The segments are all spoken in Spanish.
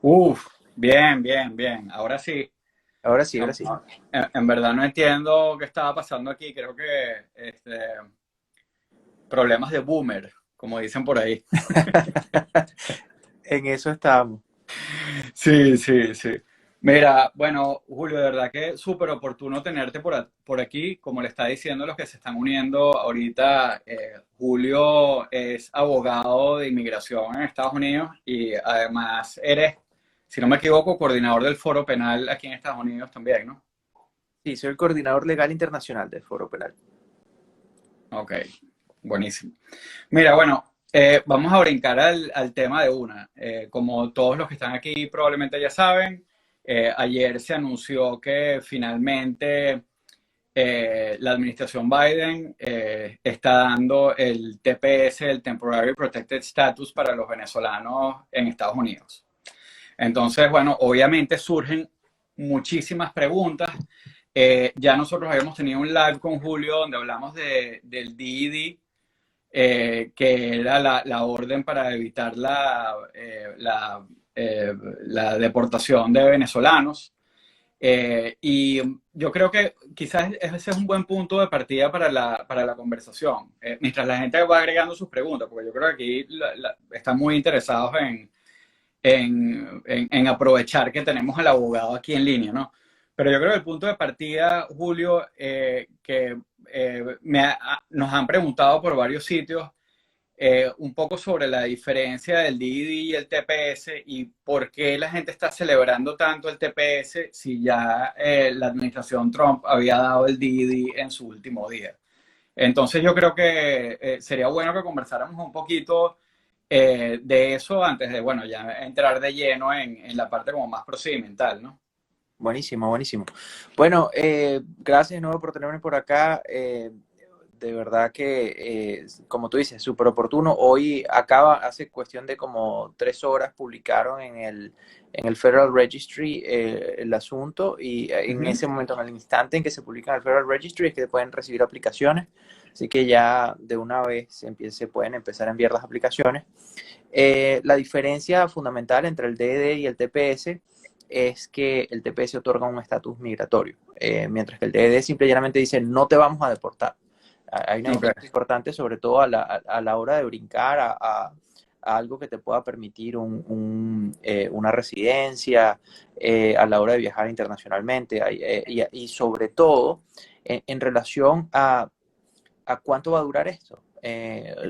Uf, bien, bien, bien. Ahora sí. Ahora sí, ahora No, sí. no, en verdad no entiendo qué estaba pasando aquí. Creo que problemas de boomer, como dicen por ahí. En eso estábamos. Sí, sí, sí. Mira, bueno, Julio, de verdad que es súper oportuno tenerte por aquí. Como le está diciendo los que se están uniendo ahorita, Julio es abogado de inmigración en Estados Unidos y además eres, si no me equivoco, coordinador del Foro Penal aquí en Estados Unidos también, ¿no? Sí, soy el coordinador legal internacional del Foro Penal. Ok, buenísimo. Mira, bueno, vamos a brincar al tema de una. Como todos los que están aquí probablemente ya saben, ayer se anunció que finalmente la administración Biden está dando el TPS, el Temporary Protected Status, para los venezolanos en Estados Unidos. Entonces, bueno, obviamente surgen muchísimas preguntas. Ya nosotros habíamos tenido un live con Julio donde hablamos del DED, que era la orden para evitar la deportación de venezolanos. Y yo creo que quizás ese es un buen punto de partida para la conversación. Mientras la gente va agregando sus preguntas, porque yo creo que aquí están muy interesados en aprovechar que tenemos al abogado aquí en línea, ¿no? Pero yo creo que el punto de partida, Julio, que nos han preguntado por varios sitios, un poco sobre la diferencia del DID y el TPS y por qué la gente está celebrando tanto el TPS si ya la administración Trump había dado el DID en su último día. Entonces yo creo que sería bueno que conversáramos un poquito de eso antes de, bueno, ya entrar de lleno en la parte como más procedimental, ¿no? Buenísimo, buenísimo. Bueno, gracias de nuevo por tenerme por acá. De verdad que, como tú dices, súper oportuno. Hoy acaba, hace cuestión de como 3 horas, publicaron en el Federal Registry el asunto y en Ujú. ese momento, en el instante en que se publica en el Federal Registry, es que pueden recibir aplicaciones. Así que ya de una vez se pueden empezar a enviar las aplicaciones. La diferencia fundamental entre el DED y el TPS es que el TPS otorga un estatus migratorio, mientras que el DED simple y llanamente dice no te vamos a deportar. Hay una Ok, diferencia importante, sobre todo a la hora de brincar a algo que te pueda permitir una residencia, a la hora de viajar internacionalmente, y sobre todo en relación a cuánto va a durar esto.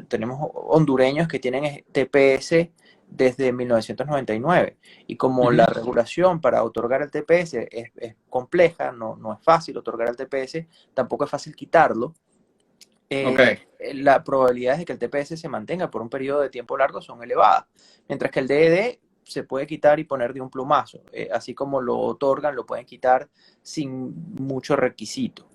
Tenemos hondureños que tienen TPS desde 1999 y como la ujú, regulación para otorgar el TPS es compleja, no es fácil otorgar el TPS, tampoco es fácil quitarlo. ok, La probabilidad de que el TPS se mantenga por un periodo de tiempo largo son elevadas, mientras que el DED se puede quitar y poner de un plumazo, así como lo otorgan, lo pueden quitar sin mucho requisito.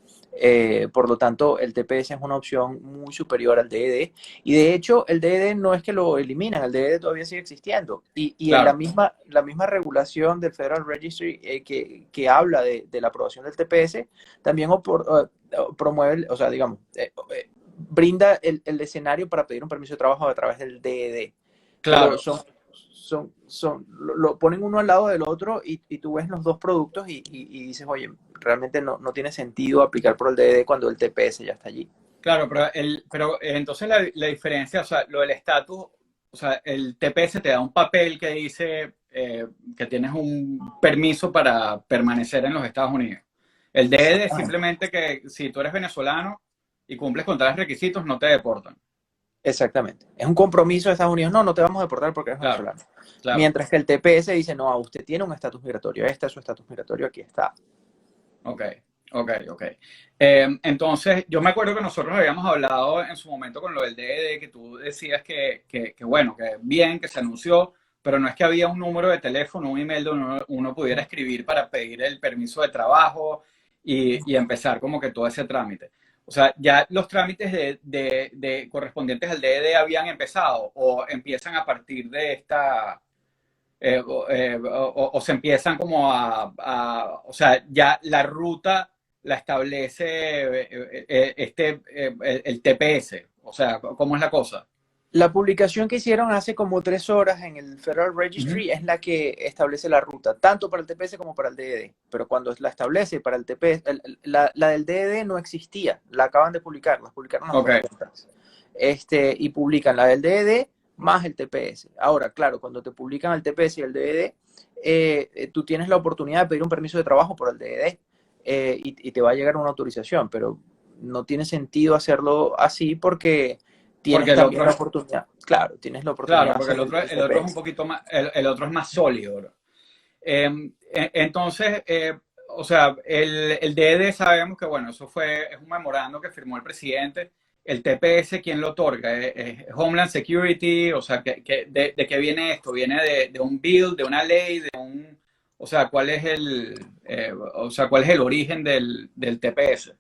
Por lo tanto, el TPS es una opción muy superior al DED y de hecho el DED no es que lo eliminan, el DED todavía sigue existiendo y en la claro. misma regulación del Federal Registry que habla de la aprobación del TPS también promueve, o sea, digamos, brinda el escenario para pedir un permiso de trabajo a través del DED, pero Claro, lo ponen uno al lado del otro y tú ves los dos productos y dices, oye, realmente no tiene sentido aplicar por el DED cuando el TPS ya está allí. claro, pero entonces la diferencia, o sea, lo del estatus, o sea, el TPS te da un papel que dice que tienes un permiso para permanecer en los Estados Unidos. El DED es Exactamente. simplemente que si tú eres venezolano y cumples con tales requisitos, no te deportan. Exactamente. Es un compromiso de Estados Unidos. No te vamos a deportar porque eres Claro, venezolano. claro. Mientras que el TPS dice, no, usted tiene un estatus migratorio. Este es su estatus migratorio, aquí está. Ok, ok, ok. Entonces, yo me acuerdo que nosotros habíamos hablado en su momento con lo del DED, que tú decías que bueno, que bien, que se anunció, pero no es que había un número de teléfono, un email donde uno pudiera escribir para pedir el permiso de trabajo y empezar como que todo ese trámite. O sea, ya los trámites de correspondientes al DED habían empezado o empiezan a partir de esta o se empiezan como o sea, ya la ruta la establece el TPS, o sea, ¿cómo es la cosa? La publicación que hicieron hace como 3 horas en el Federal Ujú. Registry es la que establece la ruta, tanto para el TPS como para el DED. Pero cuando la establece para el TPS, la del DED no existía, la acaban de publicar, las publicaron las Ok, dos juntas. Y publican la del DED más el TPS. Ahora, claro, cuando te publican el TPS y el DED, tú tienes la oportunidad de pedir un permiso de trabajo por el DED y te va a llegar una autorización, pero no tiene sentido hacerlo así porque porque tienes también la oportunidad, claro, tienes la oportunidad claro, de porque hacer el el otro es un TPS. poquito más, otro es más sólido, ¿no? Entonces, o sea, el DD sabemos que, bueno, eso fue, es un memorando que firmó el presidente. El TPS, ¿quién lo otorga? ¿Es Homeland Security? O sea, de qué viene esto? ¿Viene de un bill, de una ley, de un... O sea, o sea, ¿cuál es el origen del TPS?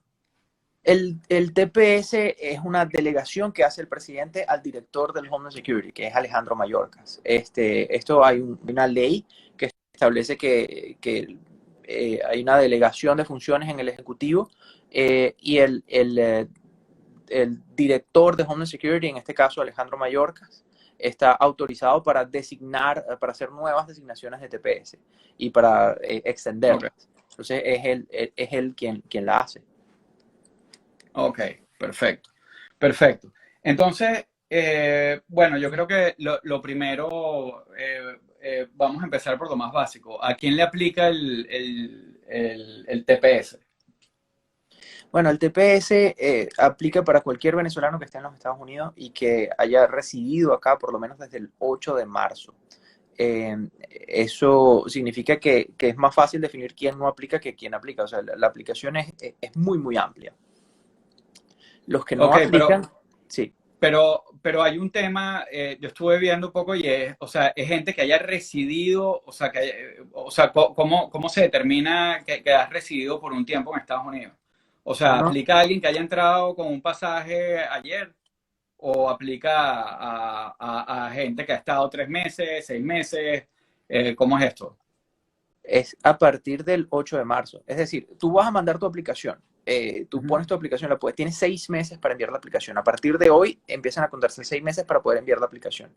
El TPS es una delegación que hace el presidente al director del Homeland Security, que es Alejandro Mayorkas. Esto hay una ley que establece que hay una delegación de funciones en el Ejecutivo y el director de Homeland Security, en este caso Alejandro Mayorkas, está autorizado para designar, para hacer nuevas designaciones de TPS y para Ok, extenderlas. Entonces es él quien la hace. ok, perfecto. Perfecto. Entonces, bueno, yo creo que lo primero, vamos a empezar por lo más básico. ¿A quién le aplica el TPS? Bueno, el TPS aplica para cualquier venezolano que esté en los Estados Unidos y que haya residido acá por lo menos desde el 8 de marzo. Eso significa que es más fácil definir quién no aplica que quién aplica. O sea, la aplicación es muy, muy amplia. Los que no Ok, aplican, sí. pero hay un tema, yo estuve viendo un poco y es, o sea, es gente que haya residido, o sea, o sea, ¿cómo se determina que has residido por un tiempo en Estados Unidos? O No, sea, no. ¿aplica a alguien que haya entrado con un pasaje ayer? ¿O aplica a gente que ha estado 3 meses, 6 meses? ¿Cómo es esto? Es a partir del 8 de marzo. Es decir, tú vas a mandar tu aplicación. Tú Ujú. pones tu aplicación, tienes 6 meses para enviar la aplicación. A partir de hoy empiezan a contarse 6 meses para poder enviar la aplicación.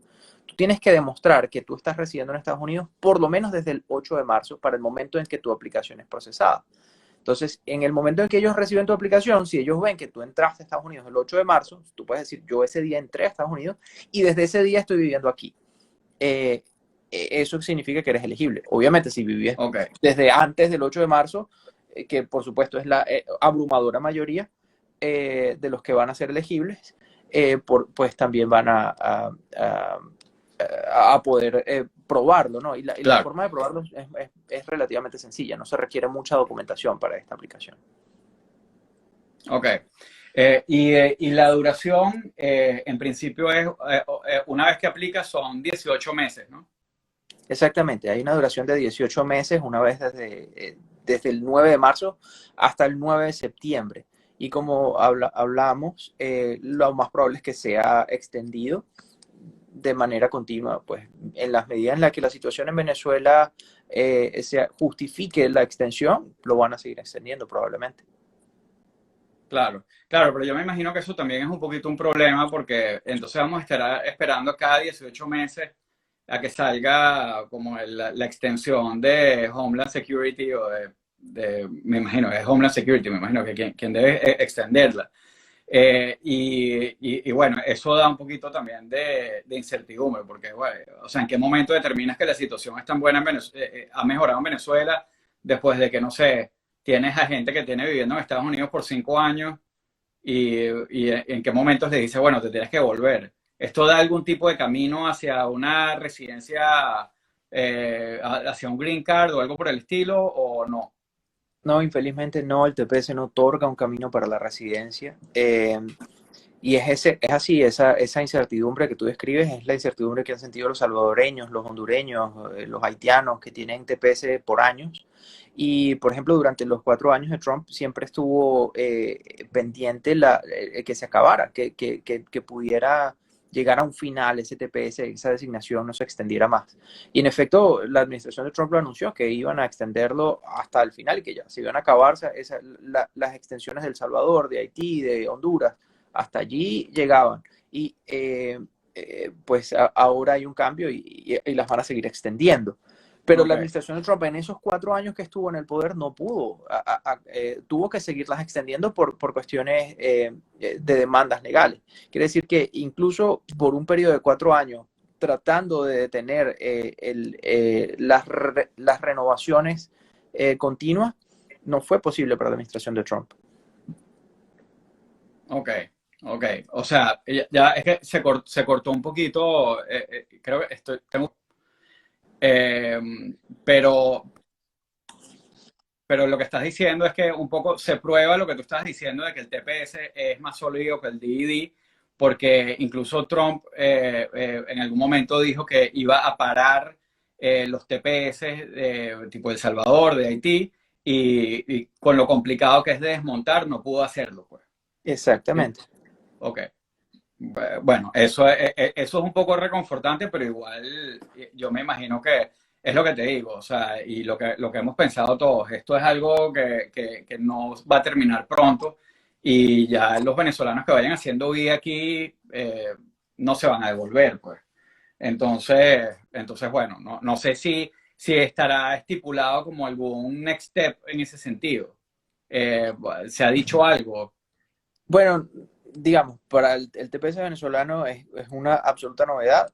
Tú tienes que demostrar que tú estás residiendo en Estados Unidos por lo menos desde el 8 de marzo para el momento en que tu aplicación es procesada. Entonces, en el momento en que ellos reciben tu aplicación, si ellos ven que tú entraste a Estados Unidos el 8 de marzo, tú puedes decir, yo ese día entré a Estados Unidos y desde ese día estoy viviendo aquí. eh, Eso significa que eres elegible. Obviamente, si vivías Ok, desde antes del 8 de marzo, que por supuesto es la abrumadora mayoría de los que van a ser elegibles, pues también van a poder probarlo, ¿no? Y la claro. forma de probarlo es relativamente sencilla, no se requiere mucha documentación para esta aplicación. Ok. Y la duración, en principio, una vez que aplicas, son 18 meses, ¿no? Exactamente, hay una duración de 18 meses, una vez desde el 9 de marzo hasta el 9 de septiembre. Y como hablamos, lo más probable es que sea extendido de manera continua, pues en las medidas en las que la situación en Venezuela se justifique la extensión, lo van a seguir extendiendo probablemente. Claro, claro, pero yo me imagino que eso también es un poquito un problema porque entonces vamos a estar esperando cada 18 meses a que salga como la extensión de Homeland Security o me imagino, es Homeland Security, me imagino que quien debe extenderla. Y bueno, eso da un poquito también de incertidumbre, porque, bueno, o sea, ¿en qué momento determinas que la situación es tan buena en Venezuela, ha mejorado en Venezuela después de que, no sé, tienes a gente que tiene viviendo en Estados Unidos por 5 años y en qué momentos le dice, bueno, te tienes que volver? ¿Esto da algún tipo de camino hacia una residencia, hacia un green card o algo por el estilo o no? No, infelizmente no, el TPS no otorga un camino para la residencia. Y es así, esa incertidumbre que tú describes es la incertidumbre que han sentido los salvadoreños, los hondureños, los haitianos que tienen TPS por años. Y, por ejemplo, durante los 4 años de Trump siempre estuvo pendiente que se acabara, que pudiera llegar a un final ese TPS, esa designación no se extendiera más. Y en efecto, la administración de Trump lo anunció, que iban a extenderlo hasta el final y que ya se iban a acabar las extensiones de El Salvador, de Haití, de Honduras, hasta allí llegaban. Y pues ahora hay un cambio y las van a seguir extendiendo. Pero la Ok, administración de Trump en esos 4 años que estuvo en el poder no pudo, tuvo que seguirlas extendiendo por cuestiones de demandas legales. Quiere decir que incluso por un periodo de 4 años, tratando de detener las renovaciones continuas, no fue posible para la administración de Trump. ok, ok. O sea, ya es que se cortó un poquito, creo que eh, pero, pero lo que estás diciendo es que un poco se prueba lo que tú estás diciendo de que el TPS es más sólido que el DED, porque incluso Trump en algún momento dijo que iba a parar los TPS de tipo El Salvador, de Haití, y con lo complicado que es de desmontar, no pudo hacerlo, pues. Y- Exactamente. Ok. Bueno, eso es un poco reconfortante, pero igual yo me imagino que es lo que te digo, o sea, y lo que hemos pensado todos, esto es algo que no va a terminar pronto y ya los venezolanos que vayan haciendo vida aquí no se van a devolver, pues. Entonces bueno, no sé si estará estipulado como algún next step en ese sentido. ¿Se ha dicho algo? Bueno, digamos, para el TPS venezolano es una absoluta novedad,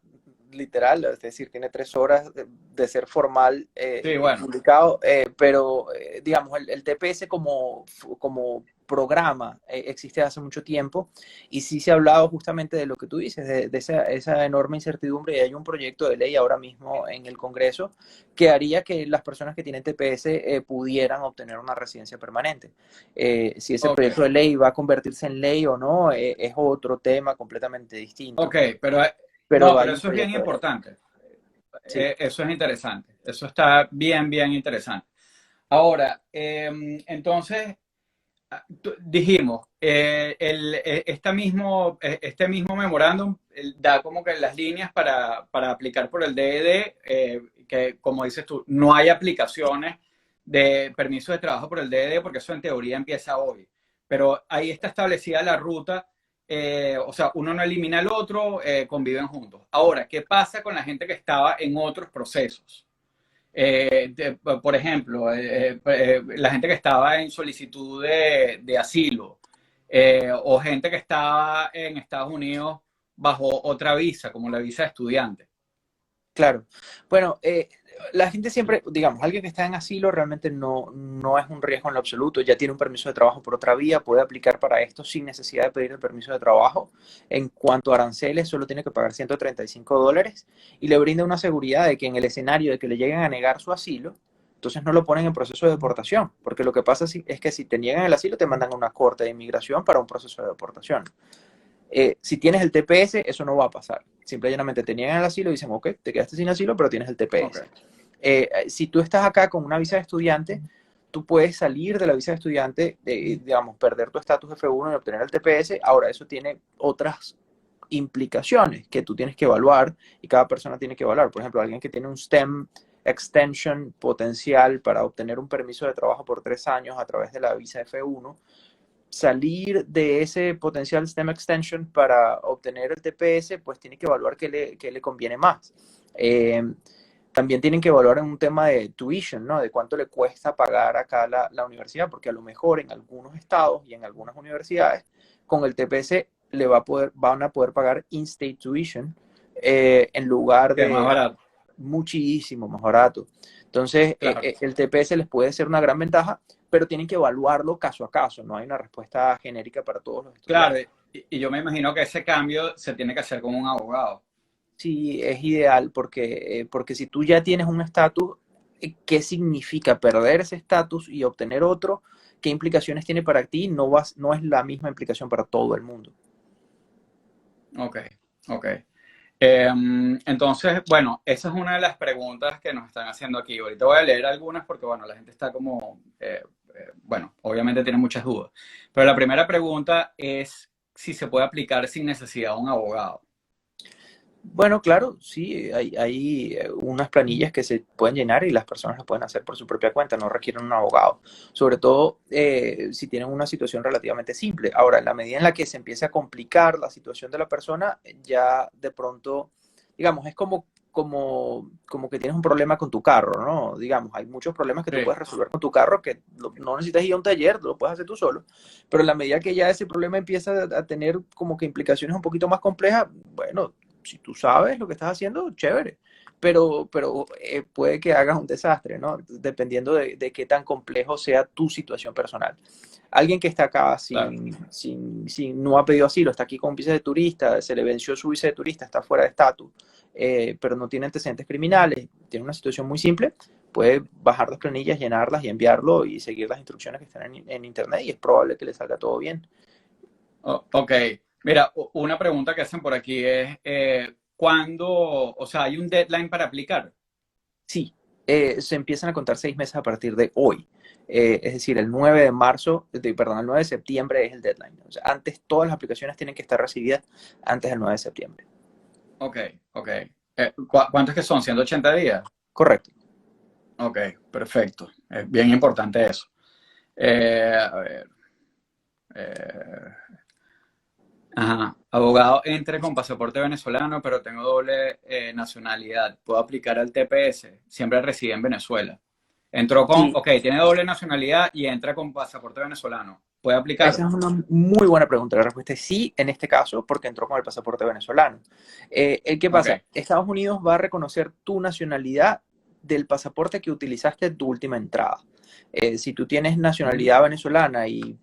literal, es decir, tiene 3 horas de ser formal Sí, y bueno, publicado, pero digamos, el TPS como programa existe hace mucho tiempo y sí se ha hablado justamente de lo que tú dices, de esa enorme incertidumbre y hay un proyecto de ley ahora mismo en el Congreso que haría que las personas que tienen TPS pudieran obtener una residencia permanente. Si ese ok. proyecto de ley va a convertirse en ley o no, es otro tema completamente distinto. Ok, pero no, Pero pero hay un eso es bien proyecto de ley. importante. Sí, Eso es interesante. Eso está bien, bien interesante. Ahora, entonces, dijimos, este mismo memorándum da como que las líneas para aplicar por el DED, que como dices tú, no hay aplicaciones de permiso de trabajo por el DED porque eso en teoría empieza hoy. Pero ahí está establecida la ruta, o sea, uno no elimina al otro, conviven juntos. Ahora, ¿qué pasa con la gente que estaba en otros procesos? Por ejemplo, la gente que estaba en solicitud de asilo o gente que estaba en Estados Unidos bajo otra visa, como la visa de estudiante. claro. Bueno, la gente siempre, digamos, alguien que está en asilo realmente no es un riesgo en lo absoluto, ya tiene un permiso de trabajo por otra vía, puede aplicar para esto sin necesidad de pedir el permiso de trabajo. En cuanto a aranceles, solo tiene que pagar $135 y le brinda una seguridad de que en el escenario de que le lleguen a negar su asilo, entonces no lo ponen en proceso de deportación, porque lo que pasa es que si te niegan el asilo, te mandan a una corte de inmigración para un proceso de deportación. Si tienes el TPS, eso no va a pasar. Simple y llanamente te niegan el asilo y dicen, ok, te quedaste sin asilo, pero tienes el Ok, TPS. Si tú estás acá con una visa de estudiante, tú puedes salir de la visa de estudiante, digamos, perder tu estatus F1 y obtener el TPS. Ahora, eso tiene otras implicaciones que tú tienes que evaluar y cada persona tiene que evaluar. Por ejemplo, alguien que tiene un STEM extension potencial para obtener un permiso de trabajo por 3 años a través de la visa F1, salir de ese potencial STEM extension para obtener el TPS, pues tiene que evaluar qué le conviene más. También tienen que evaluar en un tema de tuition, ¿no? De cuánto le cuesta pagar acá la universidad, porque a lo mejor en algunos estados y en algunas universidades, con el TPS van a poder pagar in-state tuition en lugar que es más de barato, muchísimo más barato. Entonces, claro. el TPS les puede ser una gran ventaja, pero tienen que evaluarlo caso a caso, no hay una respuesta genérica para todos los Claro, estudiantes. y yo me imagino que ese cambio se tiene que hacer con un abogado. Sí, es ideal porque si tú ya tienes un estatus, ¿qué significa perder ese estatus y obtener otro? ¿Qué implicaciones tiene para ti? No es la misma implicación para todo el mundo. Ok, ok. Entonces, bueno, esa es una de las preguntas que nos están haciendo aquí. Ahorita voy a leer algunas porque, bueno, la gente está como, bueno, obviamente tiene muchas dudas. Pero la primera pregunta es si se puede aplicar sin necesidad de un abogado. Bueno, claro, sí, hay unas planillas que se pueden llenar y las personas lo pueden hacer por su propia cuenta, no requieren un abogado, sobre todo si tienen una situación relativamente simple. Ahora, en la medida en la que se empiece a complicar la situación de la persona, ya de pronto, digamos, es como que tienes un problema con tu carro, ¿no? Digamos, hay muchos problemas que tú Sí, puedes resolver con tu carro que no necesitas ir a un taller, lo puedes hacer tú solo, pero en la medida que ya ese problema empieza a tener como que implicaciones un poquito más complejas, bueno, si tú sabes lo que estás haciendo, chévere. Pero puede que hagas un desastre, ¿no? Dependiendo de qué tan complejo sea tu situación personal. Alguien que está acá claro. no ha pedido asilo, está aquí con visa de turista, se le venció su visa de turista, está fuera de estatus, pero no tiene antecedentes criminales, tiene una situación muy simple, puede bajar las planillas, llenarlas y enviarlo y seguir las instrucciones que están en internet y es probable que le salga todo bien. Ok, mira, una pregunta que hacen por aquí es, ¿cuándo, o sea, hay un deadline para aplicar? Sí, se empiezan a contar 6 meses a partir de hoy. Es decir, el 9 de marzo, perdón, el 9 de septiembre es el deadline. O sea, antes todas las aplicaciones tienen que estar recibidas antes del 9 de septiembre. Ok, ok. ¿Cuántos que son? ¿180 días? Correcto. Ok, perfecto. Es bien importante eso. A ver. eh, ajá. Abogado, entre con pasaporte venezolano, pero tengo doble nacionalidad. ¿Puedo aplicar al TPS? Siempre reside en Venezuela. Entró con, Sí, ok, tiene doble nacionalidad y entra con pasaporte venezolano. ¿Puede aplicar? esa es una muy buena pregunta. La respuesta es sí, en este caso, porque entró con el pasaporte venezolano. ¿Qué Ok, pasa? Estados Unidos va a reconocer tu nacionalidad del pasaporte que utilizaste en tu última entrada. Si tú tienes ujú, nacionalidad venezolana y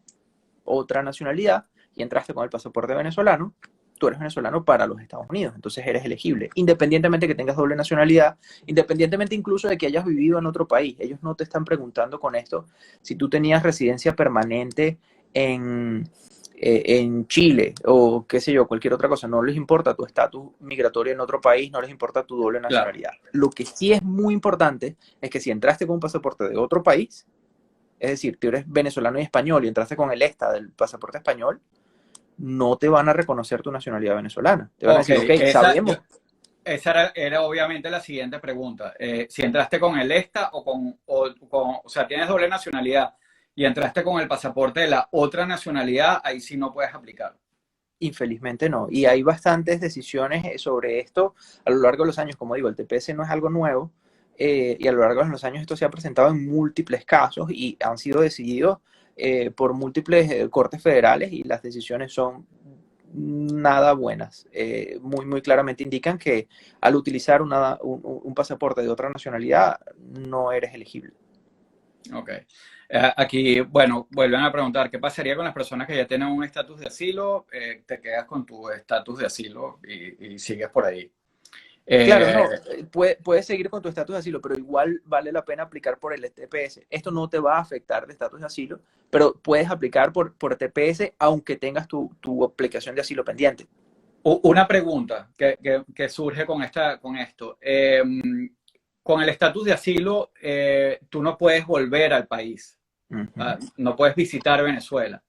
otra nacionalidad y entraste con el pasaporte venezolano, tú eres venezolano para los Estados Unidos, entonces eres elegible, independientemente que tengas doble nacionalidad, independientemente incluso de que hayas vivido en otro país. Ellos no te están preguntando con esto si tú tenías residencia permanente en Chile o qué sé yo, cualquier otra cosa. No les importa tu estatus migratorio en otro país, no les importa tu doble claro. nacionalidad. Lo que sí es muy importante es que si entraste con un pasaporte de otro país, es decir, tú eres venezolano y español y entraste con el ESTA del pasaporte español, no te van a reconocer tu nacionalidad venezolana. Te van a Ok, decir, ok, sabemos, esa era obviamente la siguiente pregunta. Si entraste con el ESTA o sea, tienes doble nacionalidad y entraste con el pasaporte de la otra nacionalidad, ahí sí no puedes aplicar. infelizmente no. Y hay bastantes decisiones sobre esto a lo largo de los años. Como digo, el TPS no es algo nuevo y a lo largo de los años esto se ha presentado en múltiples casos y han sido decididos por múltiples cortes federales y las decisiones son nada buenas. Muy claramente indican que al utilizar un pasaporte de otra nacionalidad no eres elegible. Ok. Aquí, bueno, vuelven a preguntar, ¿qué pasaría con las personas que ya tienen un estatus de asilo? Te quedas con tu estatus de asilo y sigues por ahí. Claro, Eh, no, puedes seguir con tu estatus de asilo, pero igual vale la pena aplicar por el TPS. Esto no te va a afectar el estatus de asilo, pero puedes aplicar por TPS aunque tengas tu aplicación de asilo pendiente. una pregunta que surge con esto. Con el estatus de asilo, tú no puedes volver al país. Uh -huh. No puedes visitar Venezuela.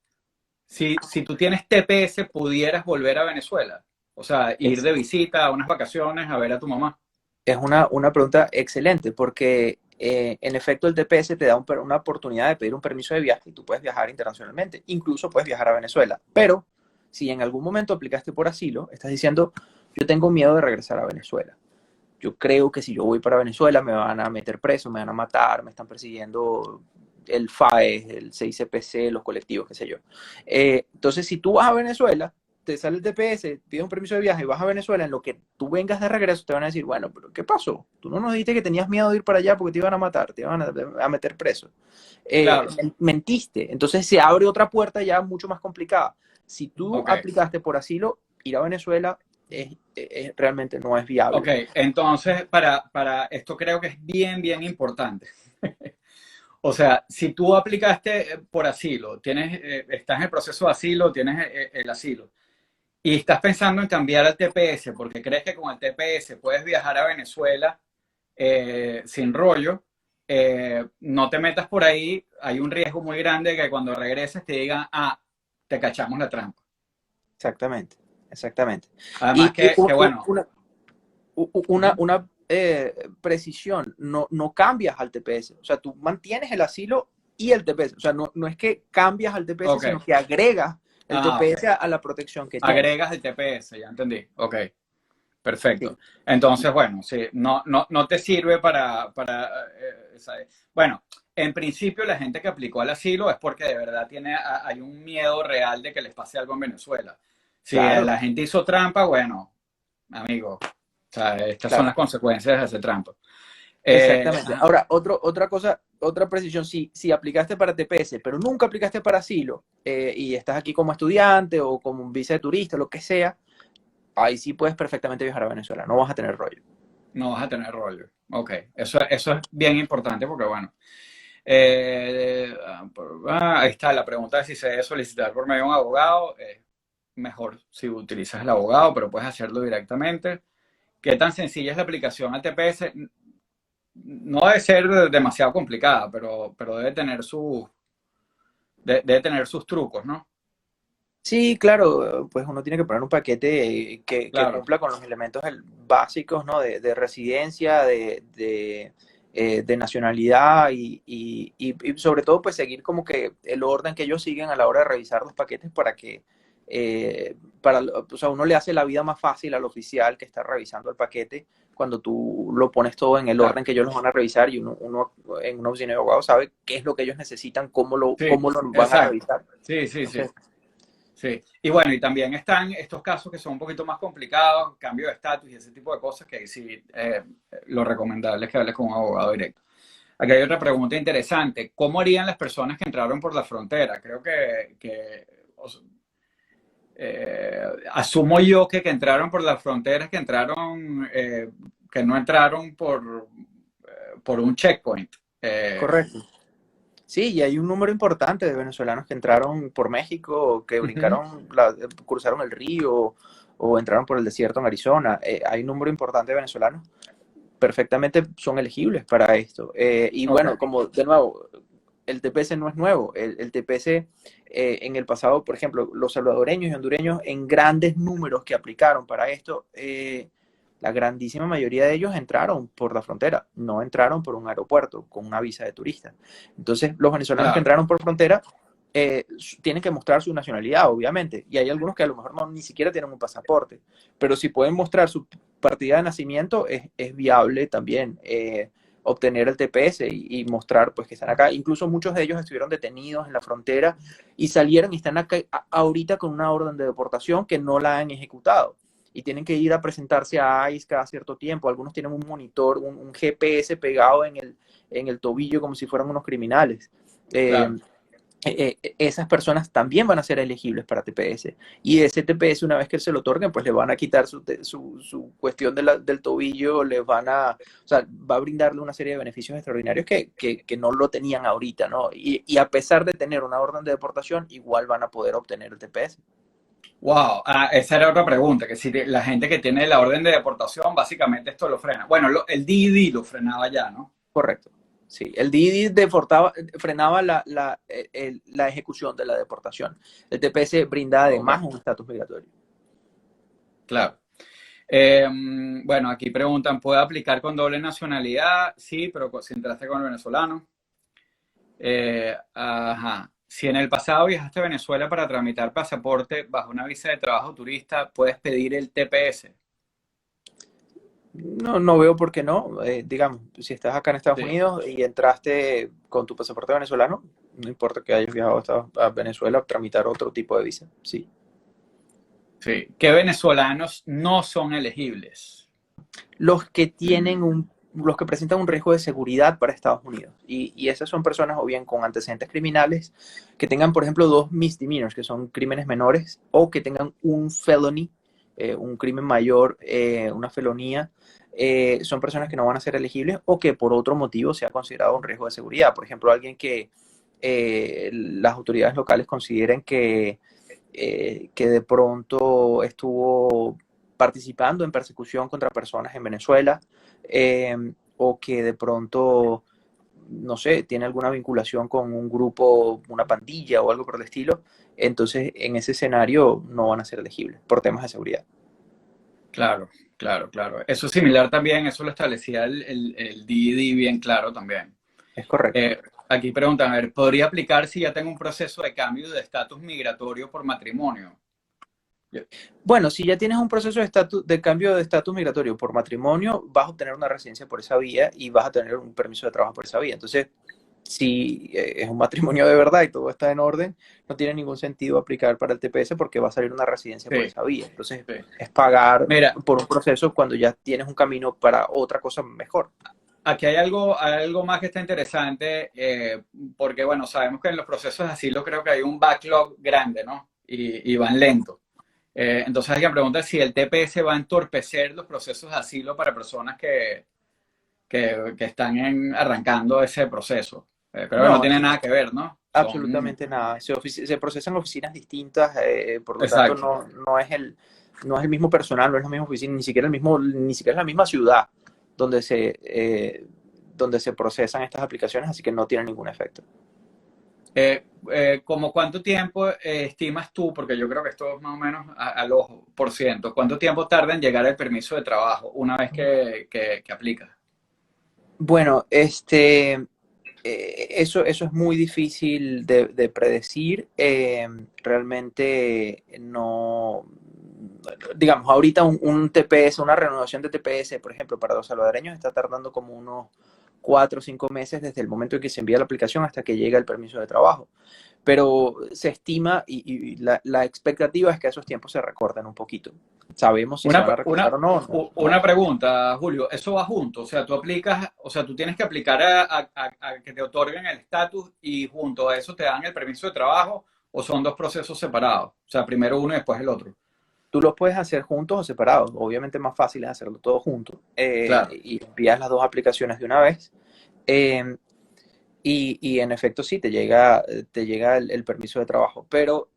Si tú tienes TPS, pudieras volver a Venezuela. O sea, ir Es, de visita a unas vacaciones a ver a tu mamá. es una pregunta excelente porque en efecto el TPS te da una oportunidad de pedir un permiso de viaje y tú puedes viajar internacionalmente. Incluso puedes viajar a Venezuela. Pero si en algún momento aplicaste por asilo, estás diciendo, yo tengo miedo de regresar a Venezuela. Yo creo que si yo voy para Venezuela me van a meter preso, me van a matar, me están persiguiendo el FAES, el CICPC, los colectivos, qué sé yo. Entonces, si tú vas a Venezuela, te sale el TPS, pides un permiso de viaje y vas a Venezuela, en lo que tú vengas de regreso te van a decir, bueno, pero ¿qué pasó? Tú no nos dijiste que tenías miedo de ir para allá porque te iban a matar, te iban a meter preso. Claro, Mentiste. Entonces se abre otra puerta ya mucho más complicada. Si tú ok. aplicaste por asilo, ir a Venezuela realmente no es Ok, viable. entonces para esto creo que es bien, bien importante. O sea, si tú aplicaste por asilo, estás en el proceso de asilo, tienes el asilo, y estás pensando en cambiar al TPS porque crees que con el TPS puedes viajar a Venezuela sin rollo, no te metas por ahí, hay un riesgo muy grande de que cuando regreses te digan, te cachamos la trampa. Exactamente, exactamente. Además Y que bueno, una, precisión, no cambias al TPS, o sea, tú mantienes el asilo y el TPS, o sea, no es que cambias al TPS, Ok. sino que agregas el Ok. TPS a la protección que tienes. Agregas el TPS, ya entendí. Ok. Perfecto. Sí, Entonces, bueno, sí, no te sirve bueno, en principio la gente que aplicó al asilo es porque de verdad hay un miedo real de que les pase algo en Venezuela. Si claro, la gente hizo trampa, bueno, amigo, o sea, estas son claro, las consecuencias de hacer trampa. exactamente. Ajá. Ahora, otra cosa, otra precisión, si aplicaste para TPS, pero nunca aplicaste para asilo, y estás aquí como estudiante o como un visa de turista, lo que sea, ahí sí puedes perfectamente viajar a Venezuela, no vas a tener rollo. No vas a tener rollo. Ok, eso es bien importante porque, bueno, ahí está la pregunta de si se debe solicitar por medio de un abogado. Mejor si utilizas el abogado, pero puedes hacerlo directamente. ¿Qué tan sencilla es la aplicación al TPS? No debe ser demasiado complicada, pero debe tener sus trucos, ¿no? Sí, claro, pues uno tiene que poner un paquete que Claro. cumpla con los elementos básicos, ¿no? De residencia, de nacionalidad y sobre todo pues seguir como que el orden que ellos siguen a la hora de revisar los paquetes para que, o sea, uno le hace la vida más fácil al oficial que está revisando el paquete cuando tú lo pones todo en el Claro. orden que ellos los van a revisar y uno en una oficina de abogados sabe qué es lo que ellos necesitan, Sí, cómo lo van a exacto. revisar. Sí, sí, sí. Entonces, Sí, y bueno, y también están estos casos que son un poquito más complicados, cambio de estatus y ese tipo de cosas que sí, lo recomendable es que hables con un abogado directo. Aquí hay otra pregunta interesante. ¿Cómo harían las personas que entraron por la frontera? Creo asumo yo que entraron por las fronteras, que no entraron por un checkpoint. correcto. Sí, y hay un número importante de venezolanos que entraron por México, que Ujú. brincaron, cruzaron el río o entraron por el desierto en Arizona. Hay un número importante de venezolanos perfectamente son elegibles para esto. Y Ok, bueno, como de nuevo, el TPS no es nuevo. El TPS en el pasado, por ejemplo, los salvadoreños y hondureños en grandes números que aplicaron para esto, la grandísima mayoría de ellos entraron por la frontera, no entraron por un aeropuerto con una visa de turista. Entonces, los venezolanos que claro. entraron por frontera tienen que mostrar su nacionalidad, obviamente, y hay algunos que a lo mejor ni siquiera tienen un pasaporte, pero si pueden mostrar su partida de nacimiento, es viable también obtener el TPS y mostrar pues que están acá. Incluso muchos de ellos estuvieron detenidos en la frontera y salieron y están acá ahorita con una orden de deportación que no la han ejecutado y tienen que ir a presentarse a ICE cada cierto tiempo. Algunos tienen un monitor, un GPS pegado en el tobillo como si fueran unos criminales. Eh, Claro. Esas personas también van a ser elegibles para TPS. Y ese TPS, una vez que se lo otorguen, pues le van a quitar su cuestión del tobillo, o sea, va a brindarle una serie de beneficios extraordinarios que no lo tenían ahorita, ¿no? Y a pesar de tener una orden de deportación, igual van a poder obtener el TPS. Wow, esa era otra pregunta, que si la gente que tiene la orden de deportación, básicamente esto lo frena. Bueno, el DID lo frenaba ya, ¿no? Correcto. Sí, el DID frenaba la ejecución de la deportación. El TPS brinda Ok, además un estatus migratorio. claro. Bueno, aquí preguntan, ¿puede aplicar con doble nacionalidad? Sí, pero si entraste con el venezolano. Ajá. Si en el pasado viajaste a Venezuela para tramitar pasaporte bajo una visa de trabajo turista, puedes pedir el TPS. No veo por qué no. Digamos, si estás acá en Estados Sí, Unidos y entraste con tu pasaporte venezolano, no importa que hayas viajado a Venezuela a tramitar otro tipo de visa. Sí. sí. ¿Qué venezolanos no son elegibles? Los que Mm, los que presentan un riesgo de seguridad para Estados Unidos. Y esas son personas o bien con antecedentes criminales, que tengan, por ejemplo, dos misdemeanors, que son crímenes menores, o que tengan un felony, un crimen mayor, una felonía. Son personas que no van a ser elegibles o que por otro motivo sea considerado un riesgo de seguridad. Por ejemplo, alguien que las autoridades locales consideren que de pronto estuvo participando en persecución contra personas en Venezuela, eh, o que de pronto, no sé, tiene alguna vinculación con un grupo, una pandilla o algo por el estilo, entonces en ese escenario no van a ser elegibles por temas de seguridad. claro. Claro, claro. Eso es similar también, eso lo establecía el DED bien claro también. Es correcto. Eh, Aquí preguntan, a ver, ¿podría aplicar si ya tengo un proceso de cambio de estatus migratorio por matrimonio? Yo- Bueno, si ya tienes un proceso de cambio de estatus migratorio por matrimonio, vas a obtener una residencia por esa vía y vas a tener un permiso de trabajo por esa vía. Entonces, si es un matrimonio de verdad y todo está en orden, no tiene ningún sentido aplicar para el TPS porque va a salir una residencia por Sí, esa vía. Entonces, sí. es pagar Mira, por un proceso cuando ya tienes un camino para otra cosa mejor. aquí hay algo más que está interesante, porque bueno, sabemos que en los procesos de asilo creo que hay un backlog grande, ¿no? Y van lentos. Entonces alguien pregunta si el TPS va a entorpecer los procesos de asilo para personas que están arrancando ese proceso. Creo que no No, tiene nada que ver, ¿no? Son... absolutamente nada. Se procesan oficinas distintas, por lo tanto Exacto. no es el mismo personal, no es la misma oficina, ni siquiera es la misma ciudad donde se procesan estas aplicaciones, así que no tiene ningún efecto. ¿Como cuánto tiempo estimas tú, porque yo creo que esto es más o menos al ojo, por ciento, cuánto tiempo tarda en llegar el permiso de trabajo una vez que aplicas? Bueno, eso es muy difícil de predecir. Realmente no, digamos, ahorita un TPS, una renovación de TPS, por ejemplo, para los salvadoreños está tardando como unos 4 o 5 meses desde el momento en que se envía la aplicación hasta que llega el permiso de trabajo. Pero se estima y la expectativa es que esos tiempos se recorten un poquito. ¿Sabemos si se van a recortar o no? No, Una no. pregunta, Julio, ¿eso va junto? O sea, tú aplicas, o sea, tú tienes que aplicar a que te otorguen el estatus y junto a eso te dan el permiso de trabajo o son dos procesos separados? O sea, primero uno y después el otro. Tú los puedes hacer juntos o separados. Obviamente más fácil es hacerlo todo junto. Claro. Y envías las dos aplicaciones de una vez. Eh, y en efecto sí, te llega el permiso de trabajo. Pero,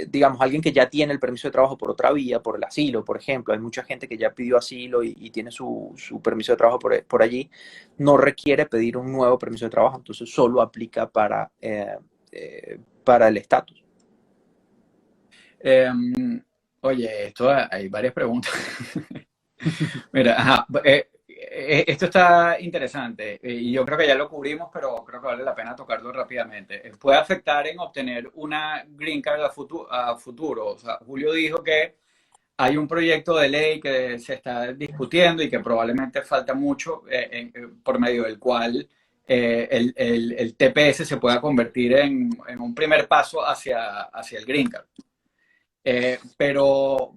digamos, alguien que ya tiene el permiso de trabajo por otra vía, por el asilo, por ejemplo, hay mucha gente que ya pidió asilo y tiene su permiso de trabajo por allí, no requiere pedir un nuevo permiso de trabajo, entonces solo aplica para el estatus. Eh, Oye, esto hay varias preguntas. Mira, ajá, esto está interesante y yo creo que ya lo cubrimos, pero creo que vale la pena tocarlo rápidamente. ¿Puede afectar en obtener una green card a futuro? O sea, Julio dijo que hay un proyecto de ley que se está discutiendo y que probablemente falta mucho por medio del cual el TPS se pueda convertir en un primer paso hacia el green card. Pero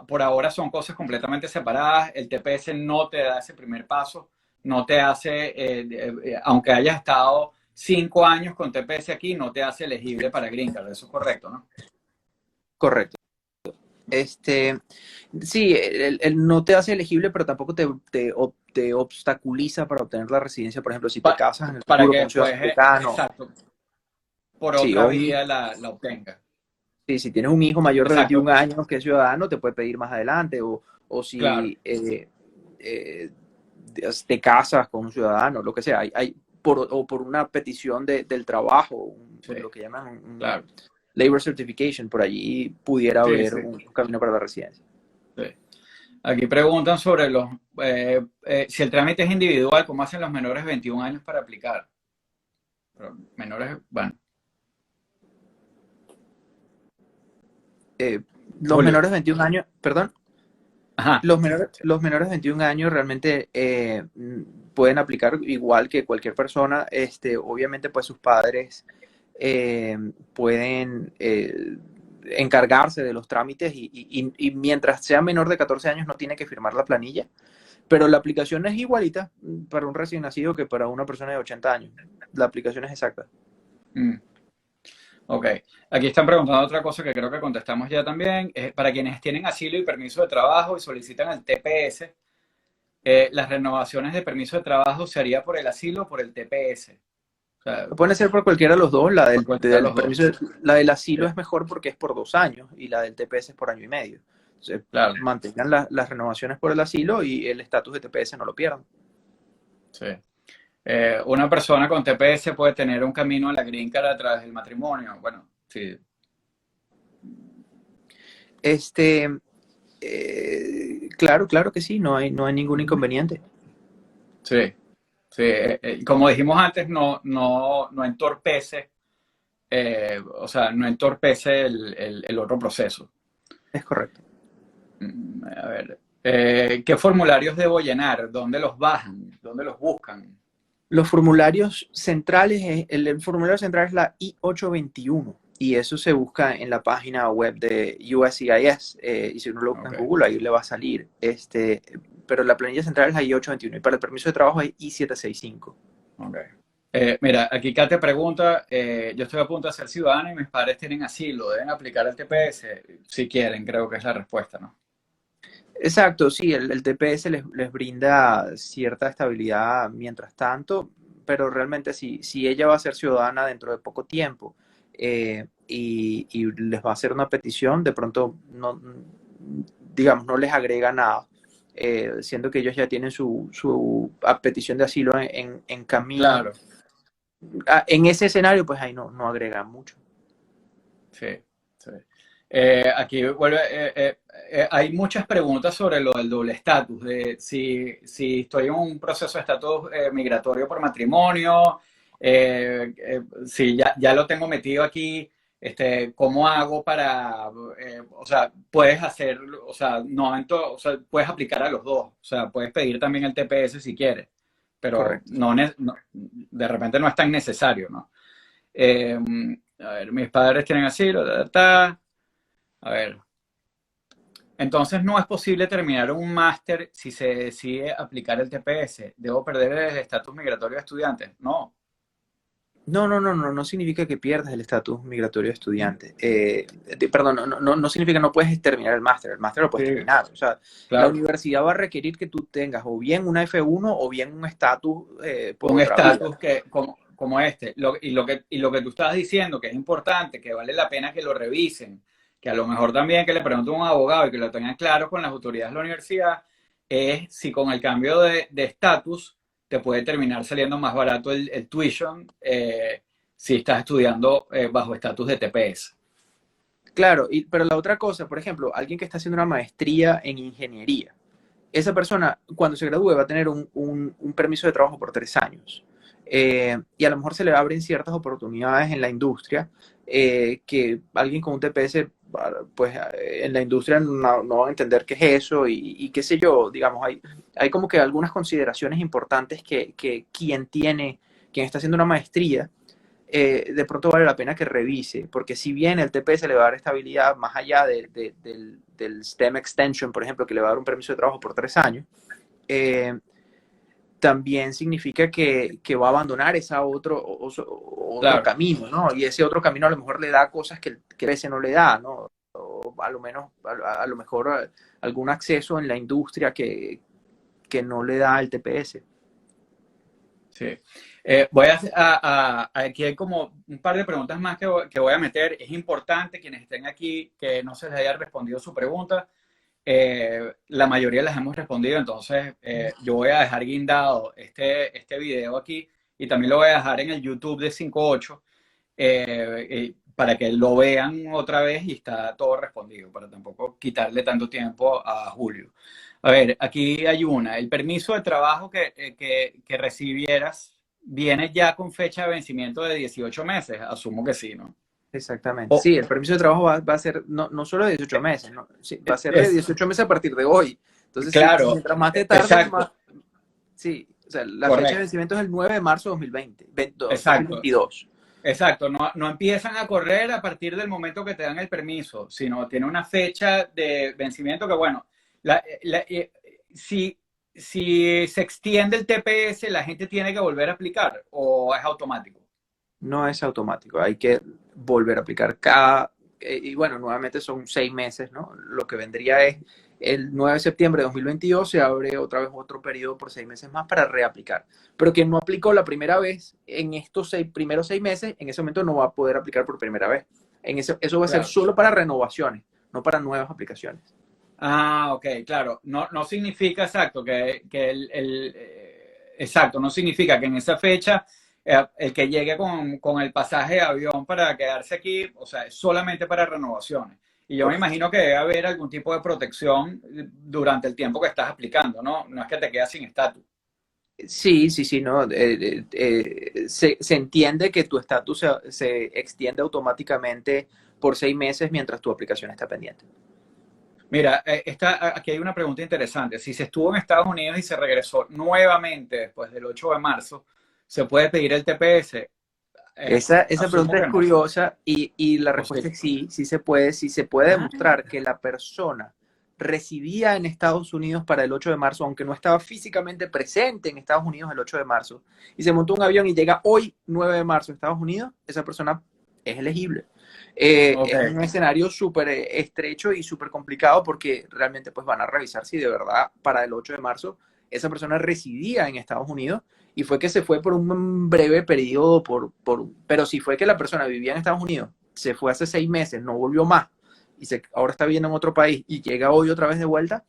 por ahora son cosas completamente separadas. El TPS no te da ese primer paso, no te hace, aunque hayas estado 5 años con TPS aquí, no te hace elegible para Green Card. Eso es correcto, ¿no? Correcto. Este, sí, el no te hace elegible, pero tampoco te obstaculiza para obtener la residencia, por ejemplo, si te Pa- casas en el para futuro que con un después, ciudadano americano. exacto, por Sí, otra vía la obtenga. sí, si tienes un hijo mayor de Exacto, 21 años que es ciudadano, te puede pedir más adelante, o claro, si eh, te casas con un ciudadano, lo que sea, o por una petición del trabajo, sí, lo que llaman un claro, labor certification, por allí pudiera sí, haber sí, un camino para la residencia. sí. Aquí preguntan sobre si el trámite es individual, ¿cómo hacen los menores de 21 años para aplicar? Pero menores, bueno, Eh, los Julio. menores de 21 años, perdón, Ajá. los menores de 21 años realmente pueden aplicar igual que cualquier persona. Obviamente, pues sus padres pueden encargarse de los trámites y mientras sea menor de 14 años no tiene que firmar la planilla, pero la aplicación es igualita para un recién nacido que para una persona de 80 años. La aplicación es exacta. Mm. Ok, aquí están preguntando otra cosa que creo que contestamos ya también. Para quienes tienen asilo y permiso de trabajo y solicitan el TPS, las renovaciones de permiso de trabajo se haría por el asilo o por el TPS. O sea, Pueden ser por cualquiera de los dos. La por del, cualquiera de del los dos. permiso, la del Sí, asilo es mejor porque es por 2 años y la del TPS es por año y medio. Entonces, claro, mantengan las renovaciones por el asilo y el estatus de TPS no lo pierdan. sí. Una persona con TPS puede tener un camino a la green card a través del matrimonio. Bueno, sí, Este, Claro, claro que sí, no hay ningún inconveniente. Sí, sí. Como dijimos antes, no entorpece, o sea, no entorpece el otro proceso. Es correcto. A ver, ¿qué formularios debo llenar? ¿Dónde los bajan? ¿Dónde los buscan? Los formularios centrales, el formulario central es la I-821 y eso se busca en la página web de USCIS y si uno lo busca Ok, en Google ahí le va a salir. Pero la planilla central es la I-821 y para el permiso de trabajo es I-765. ok. Mira, aquí Kate pregunta, yo estoy a punto de ser ciudadano y mis padres tienen asilo, ¿deben aplicar el TPS? Si quieren, creo que es la respuesta, ¿no? Exacto, sí, el TPS les brinda cierta estabilidad mientras tanto, pero realmente si ella va a ser ciudadana dentro de poco tiempo y les va a hacer una petición, de pronto no, digamos, no les agrega nada, siendo que ellos ya tienen su petición de asilo en camino. Claro, En ese escenario, pues ahí no agrega mucho. sí, sí. Aquí vuelve, hay muchas preguntas sobre lo del doble estatus, de si estoy en un proceso de estatus migratorio por matrimonio, si ya lo tengo metido aquí, ¿cómo hago para, o sea, puedes hacer, o sea, no, o sea, puedes aplicar a los dos, o sea, puedes pedir también el TPS si quieres, pero Correcto. de repente no es tan necesario, ¿no? Eh, a ver, mis padres tienen asilo, ta, ta, ta. A ver, entonces no es posible terminar un máster si se decide aplicar el TPS. ¿Debo perder el estatus migratorio de estudiante? No. No significa que pierdas el estatus migratorio de estudiante. Perdón, no significa que no puedes terminar el máster lo puedes Sí, terminar. O sea, la claro. universidad va a requerir que tú tengas o bien una F1 o bien un estatus por Un otra vía. estatus que, como este. Y lo que tú estabas diciendo, que es importante, que vale la pena que lo revisen, que a lo mejor también que le pregunten a un abogado y que lo tengan claro con las autoridades de la universidad, es si con el cambio de estatus te puede terminar saliendo más barato el tuition si estás estudiando bajo estatus de TPS. Claro, pero la otra cosa, por ejemplo, alguien que está haciendo una maestría en ingeniería, esa persona cuando se gradúe va a tener un permiso de trabajo por 3 años. Y a lo mejor se le abren ciertas oportunidades en la industria que alguien con un TPS, pues en la industria no va a entender qué es eso y qué sé yo, digamos, hay como que algunas consideraciones importantes que quien está haciendo una maestría, de pronto vale la pena que revise, porque si bien el TPS le va a dar estabilidad más allá del STEM Extension, por ejemplo, que le va a dar un permiso de trabajo por 3 años, eh, también significa que va a abandonar otro Claro. camino, ¿no? Y ese otro camino a lo mejor le da cosas que el TPS no le da, ¿no? O a lo menos, a lo mejor algún acceso en la industria que no le da el TPS. Sí. Aquí hay como un par de preguntas más que voy a meter. Es importante quienes estén aquí que no se les haya respondido su pregunta. La mayoría las hemos respondido, entonces yo voy a dejar guindado este video aquí y también lo voy a dejar en el YouTube de 58 para que lo vean otra vez y está todo respondido, para tampoco quitarle tanto tiempo a Julio. A ver, aquí hay una. El permiso de trabajo que recibieras viene ya con fecha de vencimiento de 18 meses. Asumo que sí, ¿no? Exactamente. O, Sí, el permiso de trabajo va a ser no solo de 18 meses, ¿no? Sí, va a ser de es, 18 meses a partir de hoy. Entonces, sí, claro, mientras más te tardes, más. exacto, Sí, o sea, la fecha de correcto, vencimiento es el 9 de marzo de 2020, exacto. 2022. Exacto, no empiezan a correr a partir del momento que te dan el permiso, sino tiene una fecha de vencimiento que, bueno, si se extiende el TPS, la gente tiene que volver a aplicar o es automático. No es automático, hay que volver a aplicar y bueno, nuevamente son 6 meses, ¿no? Lo que vendría es el 9 de septiembre de 2022 se abre otra vez otro periodo por 6 meses más para reaplicar. Pero quien no aplicó la primera vez en estos primeros 6 meses, en ese momento no va a poder aplicar por primera vez. Eso va a ser Claro. solo para renovaciones, no para nuevas aplicaciones. Ah, ok, claro. No significa exacto que exacto, no significa que en esa fecha el que llegue con el pasaje de avión para quedarse aquí, o sea, es solamente para renovaciones. Y yo me imagino que debe haber algún tipo de protección durante el tiempo que estás aplicando, ¿no? No es que te quedas sin estatus. Sí, sí, sí, no. Se entiende que tu estatus se extiende automáticamente por 6 meses mientras tu aplicación está pendiente. Mira, aquí hay una pregunta interesante. Si se estuvo en Estados Unidos y se regresó nuevamente después del 8 de marzo, ¿se puede pedir el TPS? Esa Asumo pregunta es que no. curiosa y la O sí. respuesta es sí, sí se puede Ah, demostrar que la persona residía en Estados Unidos para el 8 de marzo, aunque no estaba físicamente presente en Estados Unidos el 8 de marzo, y se montó un avión y llega hoy, 9 de marzo, a Estados Unidos, esa persona es elegible. ok, Es un escenario súper estrecho y súper complicado porque realmente pues van a revisar si de verdad para el 8 de marzo esa persona residía en Estados Unidos y fue que se fue por un breve periodo, pero si fue que la persona vivía en Estados Unidos, se fue hace 6 meses, no volvió más, ahora está viviendo en otro país y llega hoy otra vez de vuelta,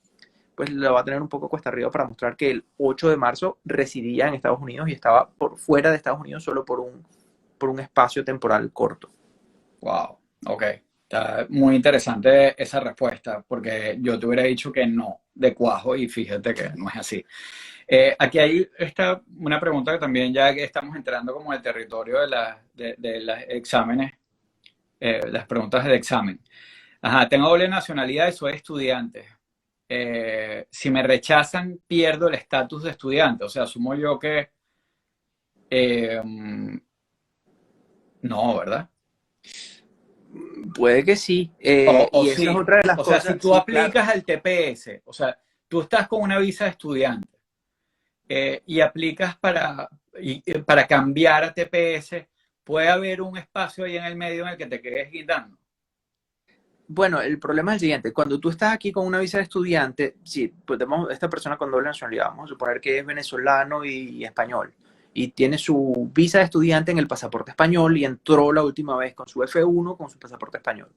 pues lo va a tener un poco cuesta arriba para mostrar que el 8 de marzo residía en Estados Unidos y estaba por fuera de Estados Unidos solo por un espacio temporal corto. wow, ok. Está muy interesante esa respuesta, porque yo te hubiera dicho que no, de cuajo, y fíjate que no es así. Aquí hay una pregunta que también ya que estamos entrando como en el territorio de los exámenes, las preguntas del examen. Ajá, tengo doble nacionalidad y soy estudiante. Si me rechazan, pierdo el estatus de estudiante. O sea, asumo yo que no, ¿verdad? Puede que sí, O y esa es sí. otra de las O sea, si cosas, tú sí, claro. aplicas al TPS, o sea, tú estás con una visa de estudiante y aplicas para cambiar a TPS, puede haber un espacio ahí en el medio en el que te quedes guindando. Bueno, el problema es el siguiente. Cuando tú estás aquí con una visa de estudiante, si pues esta persona con doble nacionalidad, vamos a suponer que es venezolano y español, y tiene su visa de estudiante en el pasaporte español y entró la última vez con su F1 con su pasaporte español.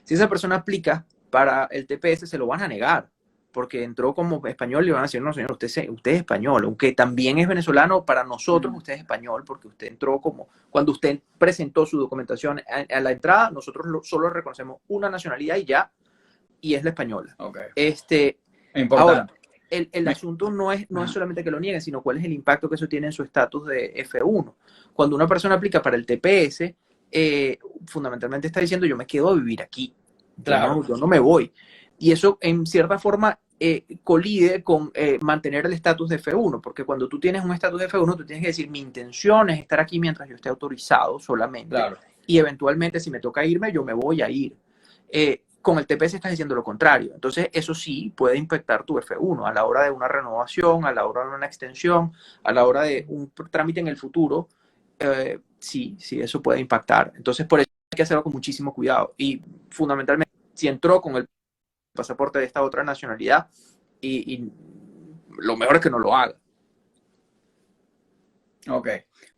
Si esa persona aplica para el TPS, se lo van a negar, porque entró como español y van a decir, no, señor, usted es español, aunque también es venezolano, para nosotros Mm, usted es español, porque usted entró como, cuando usted presentó su documentación a la entrada, nosotros solo reconocemos una nacionalidad y ya, y es la española. ok, Ahora, importante. el Me- asunto no es ajá, solamente que lo nieguen, sino cuál es el impacto que eso tiene en su estatus de F1. Cuando una persona aplica para el TPS, fundamentalmente está diciendo yo me quedo a vivir aquí, claro, yo no me voy. Y eso en cierta forma colide con mantener el estatus de F1, porque cuando tú tienes un estatus de F1, tú tienes que decir mi intención es estar aquí mientras yo esté autorizado solamente, claro. y eventualmente si me toca irme, yo me voy a ir. Con el TPS estás diciendo lo contrario. Entonces, eso sí puede impactar tu F1 a la hora de una renovación, a la hora de una extensión, a la hora de un trámite en el futuro. Sí, sí, eso puede impactar. Entonces, por eso hay que hacerlo con muchísimo cuidado. Y fundamentalmente, si entró con el pasaporte de esta otra nacionalidad, y lo mejor es que no lo haga. Ok.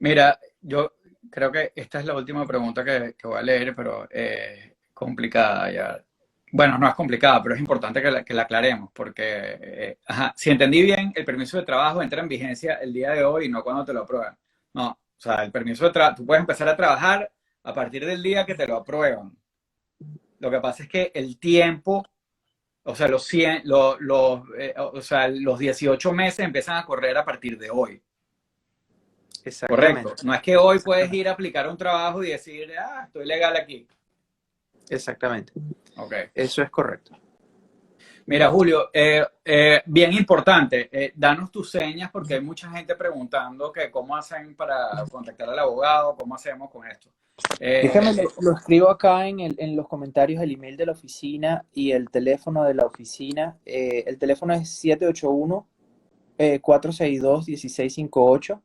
Mira, yo creo que esta es la última pregunta que voy a leer, pero complicada ya. Bueno, no es complicada, pero es importante que la aclaremos, porque, ajá, si entendí bien, el permiso de trabajo entra en vigencia el día de hoy y no cuando te lo aprueban. No, o sea, el permiso de trabajo, tú puedes empezar a trabajar a partir del día que te lo aprueban. Lo que pasa es que el tiempo, o sea, o sea, los 18 meses empiezan a correr a partir de hoy. Correcto. Exactamente. No es que hoy puedes Exactamente. ir a aplicar un trabajo y decir, ah, estoy legal aquí. Exactamente. Ok. Eso es correcto. Mira, Julio, bien importante, danos tus señas porque hay mucha gente preguntando que cómo hacen para contactar al abogado, cómo hacemos con esto. Déjame, Eh, lo escribo acá en los comentarios el email de la oficina y el teléfono de la oficina. El teléfono es 781-462-1658.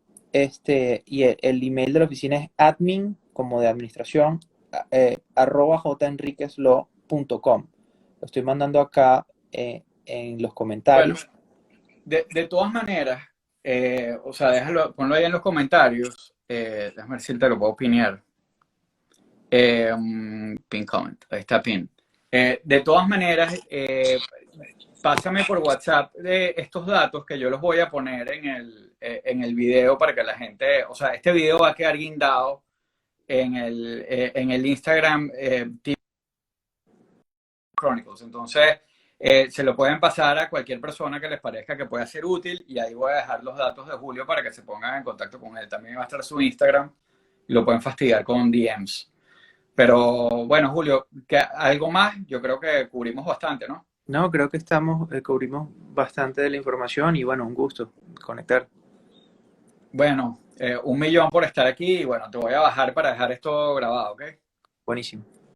Y el email de la oficina es admin, como de administración, @jenriquezlaw.com. Lo estoy mandando acá en los bueno, comentarios. de todas maneras, o sea, ponlo ahí en los comentarios. Déjame ver si te lo puedo opinar. Pin comment, ahí está pin. De todas maneras, pásame por WhatsApp de estos datos que yo los voy a poner en el video para que la gente, o sea, este video va a quedar guindado en el Instagram Chronicles. Entonces, se lo pueden pasar a cualquier persona que les parezca que pueda ser útil y ahí voy a dejar los datos de Julio para que se pongan en contacto con él. También va a estar su Instagram y lo pueden fastidiar con DMs. Pero bueno, Julio, ¿algo más? Yo creo que cubrimos bastante, ¿no? No, creo que cubrimos bastante de la información y bueno, un gusto conectar. Bueno, 1 millón por estar aquí y bueno, te voy a bajar para dejar esto grabado, ¿ok? Buenísimo.